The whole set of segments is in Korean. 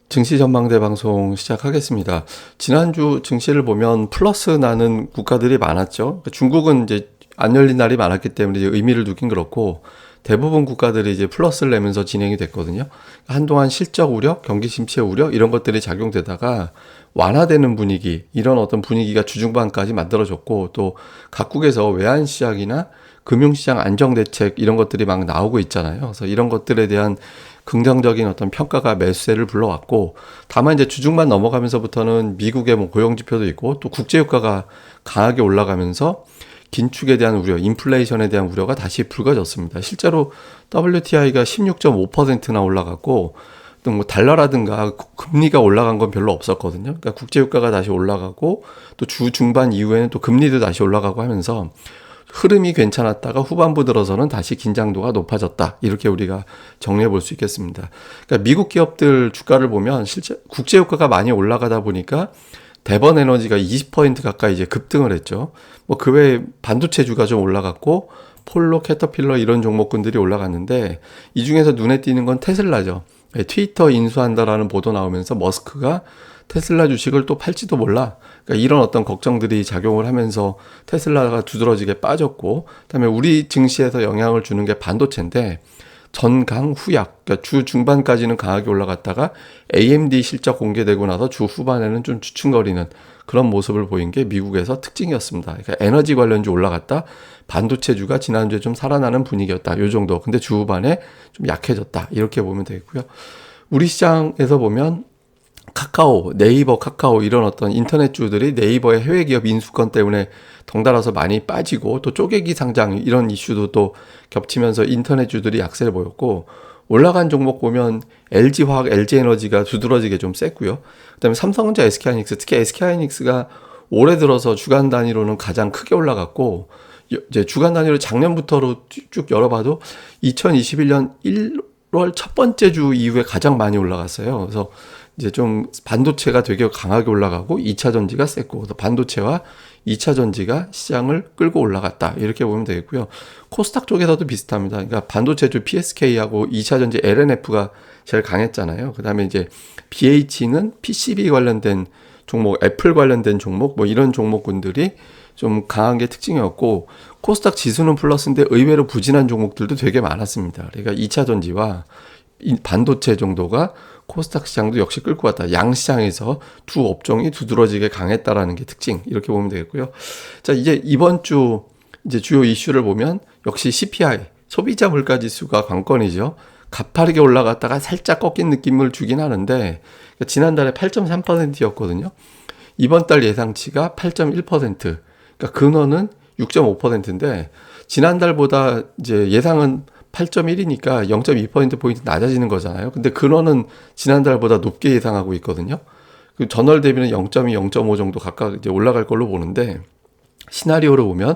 증시 전망대 방송 시작하겠습니다. 지난주 증시를 보면 플러스 나는 국가들이 많았죠. 그러니까 중국은 이제 안 열린 날이 많았기 때문에 이제 의미를 두긴 그렇고 대부분 국가들이 이제 플러스를 내면서 진행이 됐거든요. 한동안 실적 우려, 경기 침체 우려 이런 것들이 작용되다가 완화되는 분위기, 이런 어떤 분위기가 주중반까지 만들어졌고 또 각국에서 외환 시장이나 금융시장 안정 대책 이런 것들이 막 나오고 있잖아요. 그래서 이런 것들에 대한 긍정적인 어떤 평가가 매수세를 불러왔고, 다만 이제 주중만 넘어가면서부터는 미국의 뭐 고용 지표도 있고 또 국제 유가가 강하게 올라가면서 긴축에 대한 우려, 인플레이션에 대한 우려가 다시 불거졌습니다. 실제로 WTI가 16.5%나 올라갔고 또 뭐 달러라든가 금리가 올라간 건 별로 없었거든요. 그러니까 국제 유가가 다시 올라가고 또 주 중반 이후에는 또 금리도 다시 올라가고 하면서 흐름이 괜찮았다가 후반부 들어서는 다시 긴장도가 높아졌다. 이렇게 우리가 정리해 볼 수 있겠습니다. 그러니까 미국 기업들 주가를 보면 실제 국제 유가가 많이 올라가다 보니까 대번 에너지가 20% 가까이 이제 급등을 했죠. 뭐 그 외에 반도체 주가 좀 올라갔고 폴로, 캐터필러 이런 종목군들이 올라갔는데 이 중에서 눈에 띄는 건 테슬라죠. 트위터 인수한다라는 보도 나오면서 머스크가 테슬라 주식을 또 팔지도 몰라. 그러니까 이런 어떤 걱정들이 작용을 하면서 테슬라가 두드러지게 빠졌고, 그다음에 우리 증시에서 영향을 주는 게 반도체인데 전강 후약, 그러니까 주 중반까지는 강하게 올라갔다가 AMD 실적 공개되고 나서 주 후반에는 좀 주춤거리는 그런 모습을 보인 게 미국에서 특징이었습니다. 그러니까 에너지 관련주 올라갔다, 반도체주가 지난주에 좀 살아나는 분위기였다. 요 정도. 근데 주 후반에 좀 약해졌다. 이렇게 보면 되겠고요. 우리 시장에서 보면 카카오, 네이버 카카오 이런 어떤 인터넷주들이 네이버의 해외 기업 인수권 때문에 덩달아서 많이 빠지고 또 쪼개기 상장 이런 이슈도 또 겹치면서 인터넷주들이 약세를 보였고, 올라간 종목 보면 LG화학, LG에너지가 두드러지게 좀 셌고요. 그다음에 삼성전자, SK하이닉스, 특히 SK하이닉스가 올해 들어서 주간 단위로는 가장 크게 올라갔고, 이제 주간 단위로 작년부터로 쭉 열어봐도 2021년 1월 첫 번째 주 이후에 가장 많이 올라갔어요. 그래서 이제 좀 반도체가 되게 강하게 올라가고 2차 전지가 셌고, 반도체와 2차 전지가 시장을 끌고 올라갔다. 이렇게 보면 되겠고요. 코스닥 쪽에서도 비슷합니다. 그러니까 반도체주 PSK하고 2차 전지 LNF가 제일 강했잖아요. 그다음에 이제 BH는 PCB 관련된 종목, 애플 관련된 종목, 뭐 이런 종목군들이 좀 강한 게 특징이었고, 코스닥 지수는 플러스인데 의외로 부진한 종목들도 되게 많았습니다. 그러니까 2차 전지와 반도체 정도가 코스닥 시장도 역시 끌고 갔다. 양시장에서 두 업종이 두드러지게 강했다라는 게 특징. 이렇게 보면 되겠고요. 자, 이제 이번 주 이제 주요 이슈를 보면 역시 CPI, 소비자 물가 지수가 관건이죠. 가파르게 올라갔다가 살짝 꺾인 느낌을 주긴 하는데, 그러니까 지난달에 8.3%였거든요. 이번 달 예상치가 8.1%. 그러니까 근원은 6.5%인데 지난달보다 이제 예상은 8.1이니까 0.2%포인트 낮아지는 거잖아요. 근데 근원은 지난달보다 높게 예상하고 있거든요. 그 전월 대비는 0.2, 0.5 정도 각각 이제 올라갈 걸로 보는데, 시나리오를 보면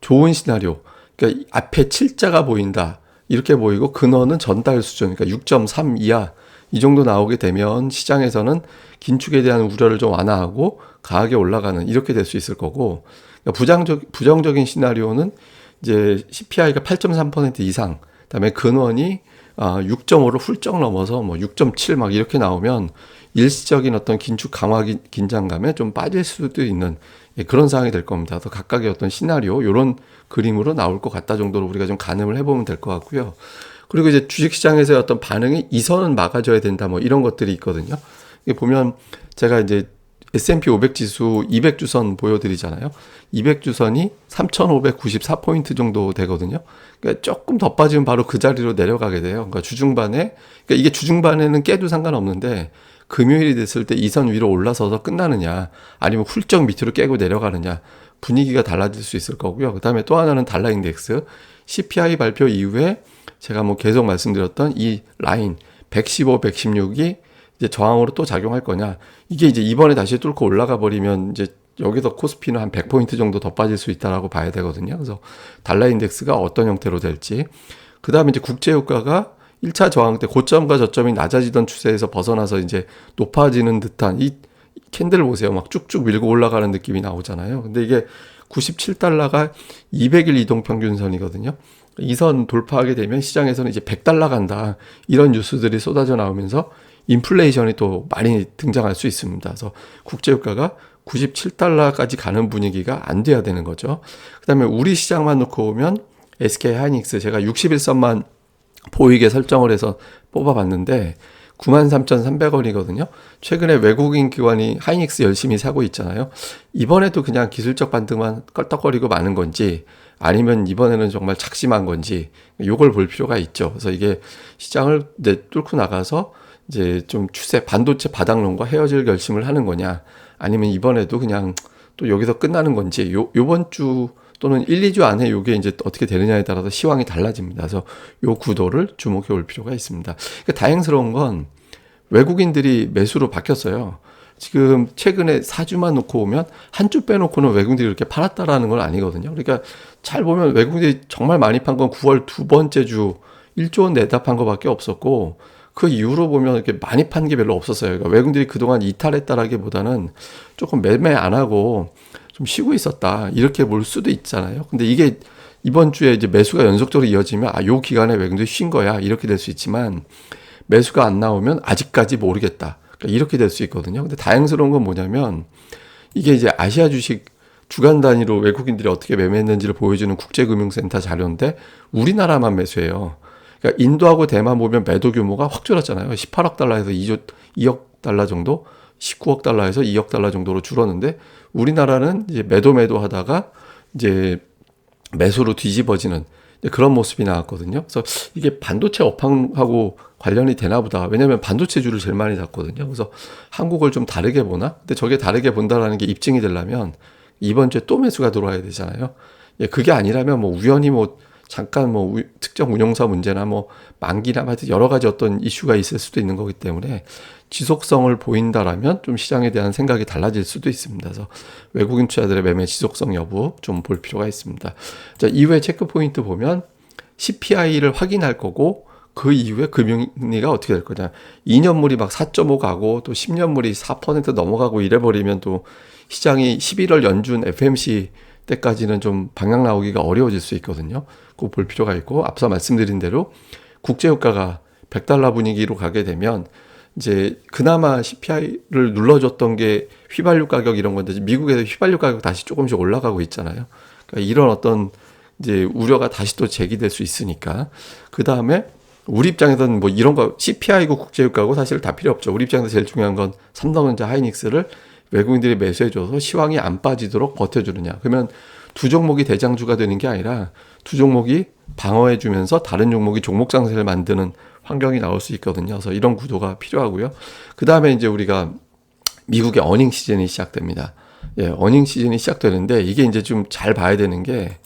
좋은 시나리오, 그러니까 앞에 7자가 보인다. 이렇게 보이고 근원은 전달 수준, 그러니까 6.3 이하 이 정도 나오게 되면 시장에서는 긴축에 대한 우려를 좀 완화하고 강하게 올라가는 이렇게 될 수 있을 거고, 그러니까 부정적인 시나리오는 이제 CPI가 8.3% 이상, 그다음에 근원이 6.5를 훌쩍 넘어서 뭐 6.7 막 이렇게 나오면 일시적인 어떤 긴축 강화 긴장감에 좀 빠질 수도 있는 그런 상황이 될 겁니다. 그래서 각각의 어떤 시나리오 이런 그림으로 나올 것 같다 정도로 우리가 좀 가늠을 해보면 될 것 같고요. 그리고 이제 주식시장에서의 어떤 반응이 이 선은 막아줘야 된다 뭐 이런 것들이 있거든요. 이게 보면 제가 이제 S&P 500 지수 200주선 보여드리잖아요. 200주선이 3,594포인트 정도 되거든요. 그러니까 조금 더 빠지면 바로 그 자리로 내려가게 돼요. 그러니까 주중반에, 그러니까 이게 주중반에는 깨도 상관없는데 금요일이 됐을 때 이 선 위로 올라서서 끝나느냐, 아니면 훌쩍 밑으로 깨고 내려가느냐, 분위기가 달라질 수 있을 거고요. 그 다음에 또 하나는 달러 인덱스. CPI 발표 이후에 제가 뭐 계속 말씀드렸던 이 라인 115, 116이 이제 저항으로 또 작용할 거냐. 이게 이제 이번에 다시 뚫고 올라가 버리면 이제 여기서 코스피는 한 100포인트 정도 더 빠질 수 있다라고 봐야 되거든요. 그래서 달러 인덱스가 어떤 형태로 될지. 그 다음에 이제 국제유가가 1차 저항 때 고점과 저점이 낮아지던 추세에서 벗어나서 이제 높아지는 듯한 이 캔들 보세요. 막 쭉쭉 밀고 올라가는 느낌이 나오잖아요. 근데 이게 97달러가 200일 이동평균선이거든요. 이 선 돌파하게 되면 시장에서는 이제 100달러 간다. 이런 뉴스들이 쏟아져 나오면서 인플레이션이 또 많이 등장할 수 있습니다. 그래서 국제유가가 97달러까지 가는 분위기가 안 돼야 되는 거죠. 그다음에 우리 시장만 놓고 보면 SK 하이닉스 제가 61선만 보이게 설정을 해서 뽑아봤는데 93,300원이거든요. 최근에 외국인 기관이 하이닉스 열심히 사고 있잖아요. 이번에도 그냥 기술적 반등만 껄떡거리고 마는 건지 아니면 이번에는 정말 작심한 건지 요걸 볼 필요가 있죠. 그래서 이게 시장을 뚫고 나가서 이제 좀 추세 반도체 바닥론과 헤어질 결심을 하는 거냐 아니면 이번에도 그냥 또 여기서 끝나는 건지 요번 주 또는 1, 2주 안에 요게 이제 어떻게 되느냐에 따라서 시황이 달라집니다. 그래서 요 구도를 주목해 볼 필요가 있습니다. 그러니까 다행스러운 건 외국인들이 매수로 바뀌었어요. 지금 최근에 4주만 놓고 보면 한 주 빼놓고는 외국인들이 이렇게 팔았다라는 건 아니거든요. 그러니까 잘 보면 외국인들이 정말 많이 판 건 9월 두 번째 주 1조 원 내다 판 거밖에 없었고 그 이후로 보면 이렇게 많이 판 게 별로 없었어요. 그러니까 외국인들이 그동안 이탈했다라기보다는 조금 매매 안 하고 좀 쉬고 있었다. 이렇게 볼 수도 있잖아요. 근데 이게 이번 주에 이제 매수가 연속적으로 이어지면 요 기간에 외국인들이 쉰 거야. 이렇게 될 수 있지만 매수가 안 나오면 아직까지 모르겠다. 그러니까 이렇게 될 수 있거든요. 근데 다행스러운 건 뭐냐면 이게 이제 아시아 주식 주간 단위로 외국인들이 어떻게 매매했는지를 보여주는 국제금융센터 자료인데 우리나라만 매수해요. 그러니까 인도하고 대만 보면 매도 규모가 확 줄었잖아요. 18억 달러에서 2억 달러 정도, 19억 달러에서 2억 달러 정도로 줄었는데 우리나라는 이제 매도 하다가 이제 매수로 뒤집어지는 그런 모습이 나왔거든요. 그래서 이게 반도체 업황하고 관련이 되나 보다. 왜냐하면 반도체주를 제일 많이 잡거든요. 그래서 한국을 좀 다르게 보나? 근데 저게 다르게 본다라는 게 입증이 되려면 이번 주에 또 매수가 들어와야 되잖아요. 예, 그게 아니라면 뭐 우연히 뭐 잠깐 뭐 특정 운용사 문제나 뭐 만기나 하여튼 여러 가지 어떤 이슈가 있을 수도 있는 거기 때문에 지속성을 보인다라면 좀 시장에 대한 생각이 달라질 수도 있습니다. 그래서 외국인 투자들의 매매 지속성 여부 좀 볼 필요가 있습니다. 자, 이후에 체크 포인트 보면 CPI를 확인할 거고 그 이후에 금융위기가 어떻게 될 거냐. 2년물이 막 4.5 가고 또 10년물이 4% 넘어가고 이래버리면 또 시장이 11월 연준 FMC 때까지는 좀 방향 나오기가 어려워질 수 있거든요. 그거 볼 필요가 있고 앞서 말씀드린 대로 국제유가가 100달러 분위기로 가게 되면 이제 그나마 CPI를 눌러줬던 게 휘발유 가격 이런 건데 미국에서 휘발유 가격 다시 조금씩 올라가고 있잖아요. 그러니까 이런 어떤 이제 우려가 다시 또 제기될 수 있으니까 그 다음에 우리 입장에서는 뭐 이런 거 CPI고 국제유가고 사실 다 필요 없죠. 우리 입장에서 제일 중요한 건 삼성전자 하이닉스를 외국인들이 매수해줘서 시황이 안 빠지도록 버텨주느냐. 그러면 두 종목이 대장주가 되는 게 아니라 두 종목이 방어해주면서 다른 종목이 종목 상승을 만드는 환경이 나올 수 있거든요. 그래서 이런 구도가 필요하고요. 그 다음에 이제 우리가 미국의 어닝 시즌이 시작됩니다. 예, 어닝 시즌이 시작되는데 이게 이제 좀 잘 봐야 되는 게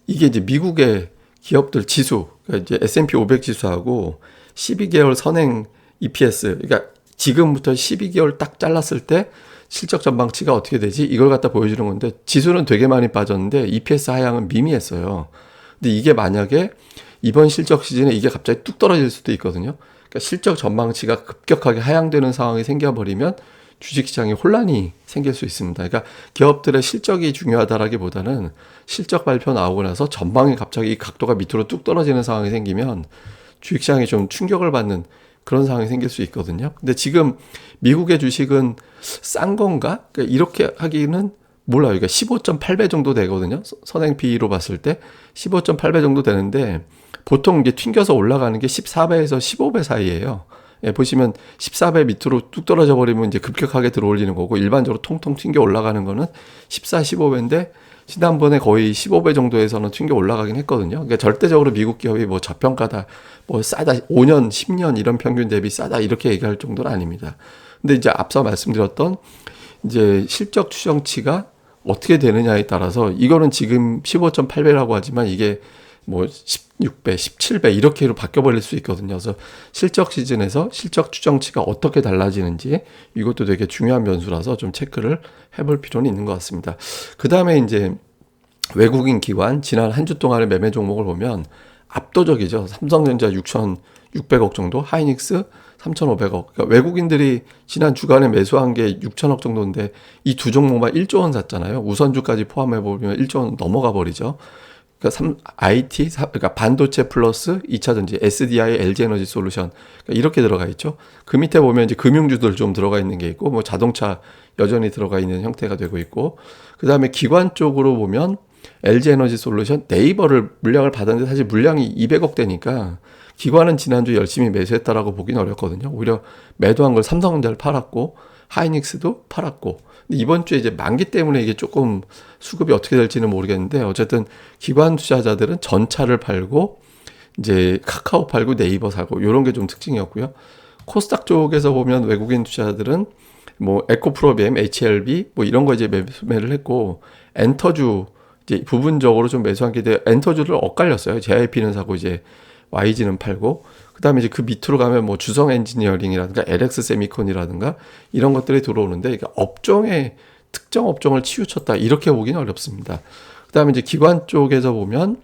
이게 이제 미국의 기업들 지수, 그러니까 이제 S&P 500 지수하고 12개월 선행 EPS, 그러니까 지금부터 12개월 딱 잘랐을 때 실적 전망치가 어떻게 되지? 이걸 갖다 보여주는 건데 지수는 되게 많이 빠졌는데 EPS 하향은 미미했어요. 근데 이게 만약에 이번 실적 시즌에 이게 갑자기 뚝 떨어질 수도 있거든요. 그러니까 실적 전망치가 급격하게 하향되는 상황이 생겨버리면 주식시장에 혼란이 생길 수 있습니다. 그러니까 기업들의 실적이 중요하다라기보다는 실적 발표 나오고 나서 전망이 갑자기 각도가 밑으로 뚝 떨어지는 상황이 생기면 주식시장이 좀 충격을 받는 그런 상황이 생길 수 있거든요. 근데 지금 미국의 주식은 싼 건가? 그러니까 이렇게 하기는 몰라요. 그러니까 15.8배 정도 되거든요. 선행 P로 봤을 때 15.8배 정도 되는데 보통 이게 튕겨서 올라가는 게 14배에서 15배 사이예요. 예, 보시면 14배 밑으로 뚝 떨어져 버리면 이제 급격하게 들어올리는 거고 일반적으로 통통 튕겨 올라가는 거는 14, 15배인데 지난번에 거의 15배 정도에서는 튕겨 올라가긴 했거든요. 그러니까 절대적으로 미국 기업이 뭐 저평가다, 뭐 싸다, 5년, 10년 이런 평균 대비 싸다 이렇게 얘기할 정도는 아닙니다. 근데 이제 앞서 말씀드렸던 이제 실적 추정치가 어떻게 되느냐에 따라서 이거는 지금 15.8배라고 하지만 이게 뭐 16배, 17배 이렇게로 바뀌어버릴 수 있거든요. 그래서 실적 시즌에서 실적 추정치가 어떻게 달라지는지 이것도 되게 중요한 변수라서 좀 체크를 해볼 필요는 있는 것 같습니다. 그 다음에 이제 외국인 기관 지난 한 주 동안의 매매 종목을 보면 압도적이죠. 삼성전자 6,600억 정도, 하이닉스 3,500억. 그러니까 외국인들이 지난 주간에 매수한 게 6,000억 정도인데 이 두 종목만 1조 원 샀잖아요. 우선주까지 포함해 보면 1조 원 넘어가 버리죠. IT, 그러니까 반도체 플러스 2차 전지, SDI, LG 에너지 솔루션 그러니까 이렇게 들어가 있죠. 그 밑에 보면 이제 금융주들 좀 들어가 있는 게 있고, 뭐 자동차 여전히 들어가 있는 형태가 되고 있고, 그 다음에 기관 쪽으로 보면 LG 에너지 솔루션, 네이버를 물량을 받았는데 사실 물량이 200억 대니까 기관은 지난주 열심히 매수했다라고 보기는 어렵거든요. 오히려 매도한 걸 삼성전자를 팔았고 하이닉스도 팔았고. 근데 이번 주에 이제 만기 때문에 이게 조금 수급이 어떻게 될지는 모르겠는데 어쨌든 기관 투자자들은 전차를 팔고 이제 카카오 팔고 네이버 사고 이런 게 좀 특징이었고요. 코스닥 쪽에서 보면 외국인 투자자들은 뭐 에코프로비엠, HLB 뭐 이런 거 이제 매수를 했고 엔터주 이제 부분적으로 좀 매수한 게 돼. 엔터주를 엇갈렸어요. JYP는 사고 이제 YG는 팔고 그다음에 이제 그 밑으로 가면 뭐 주성 엔지니어링이라든가 LX 세미콘이라든가 이런 것들이 들어오는데 그러니까 업종의 특정 업종을 치우쳤다 이렇게 보기는 어렵습니다. 그다음에 이제 기관 쪽에서 보면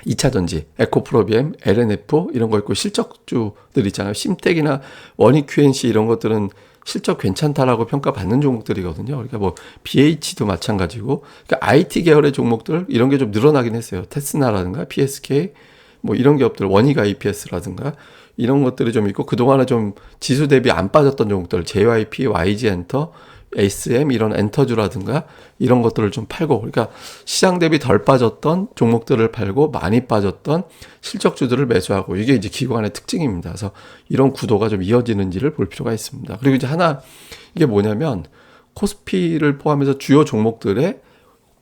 2차 전지, 에코프로비엠, LNF 이런 거 있고 실적주들 있잖아요. 심텍이나 원익 QNC 이런 것들은 실적 괜찮다라고 평가받는 종목들이거든요. 그러니까 뭐 BH도 마찬가지고 그러니까 IT 계열의 종목들 이런 게 좀 늘어나긴 했어요. 테스나라든가 PSK 뭐 이런 기업들 원익 IPS라든가 이런 것들이 좀 있고 그동안에 좀 지수 대비 안 빠졌던 종목들 JYP, YG엔터, SM 이런 엔터주라든가 이런 것들을 좀 팔고 그러니까 시장 대비 덜 빠졌던 종목들을 팔고 많이 빠졌던 실적주들을 매수하고 이게 이제 기관의 특징입니다. 그래서 이런 구도가 좀 이어지는지를 볼 필요가 있습니다. 그리고 이제 하나 이게 뭐냐면 코스피를 포함해서 주요 종목들의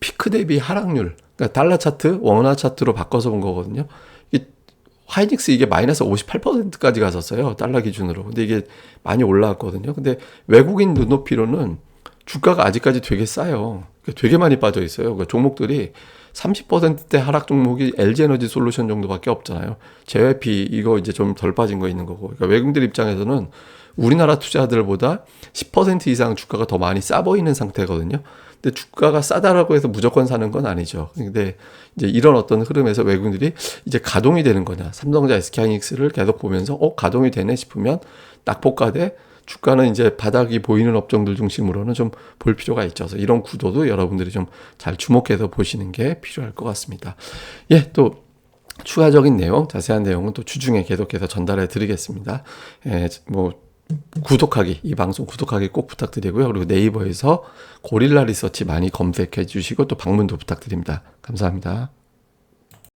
피크 대비 하락률 그러니까 달러 차트, 원화 차트로 바꿔서 본 거거든요. 하이닉스 이게 마이너스 58%까지 갔었어요. 달러 기준으로. 근데 이게 많이 올라왔거든요. 근데 외국인 눈높이로는 주가가 아직까지 되게 싸요. 되게 많이 빠져 있어요. 그러니까 종목들이 30%대 하락 종목이 LG에너지 솔루션 정도밖에 없잖아요. JYP 이거 이제 좀 덜 빠진 거 있는 거고. 그러니까 외국인들 입장에서는 우리나라 투자들보다 10% 이상 주가가 더 많이 싸 보이는 상태거든요. 근데 주가가 싸다라고 해서 무조건 사는 건 아니죠. 근데 이제 이런 어떤 흐름에서 외국인들이 이제 가동이 되는 거냐. 삼성전자, SK하이닉스를 계속 보면서 가동이 되네 싶으면 낙폭과대 주가는 이제 바닥이 보이는 업종들 중심으로는 좀 볼 필요가 있죠. 그래서 이런 구도도 여러분들이 좀 잘 주목해서 보시는 게 필요할 것 같습니다. 예, 또 추가적인 내용, 자세한 내용은 또 주중에 계속해서 전달해 드리겠습니다. 예, 뭐 구독하기, 이 방송 구독하기 꼭 부탁드리고요. 그리고 네이버에서 고릴라 리서치 많이 검색해 주시고 또 방문도 부탁드립니다. 감사합니다.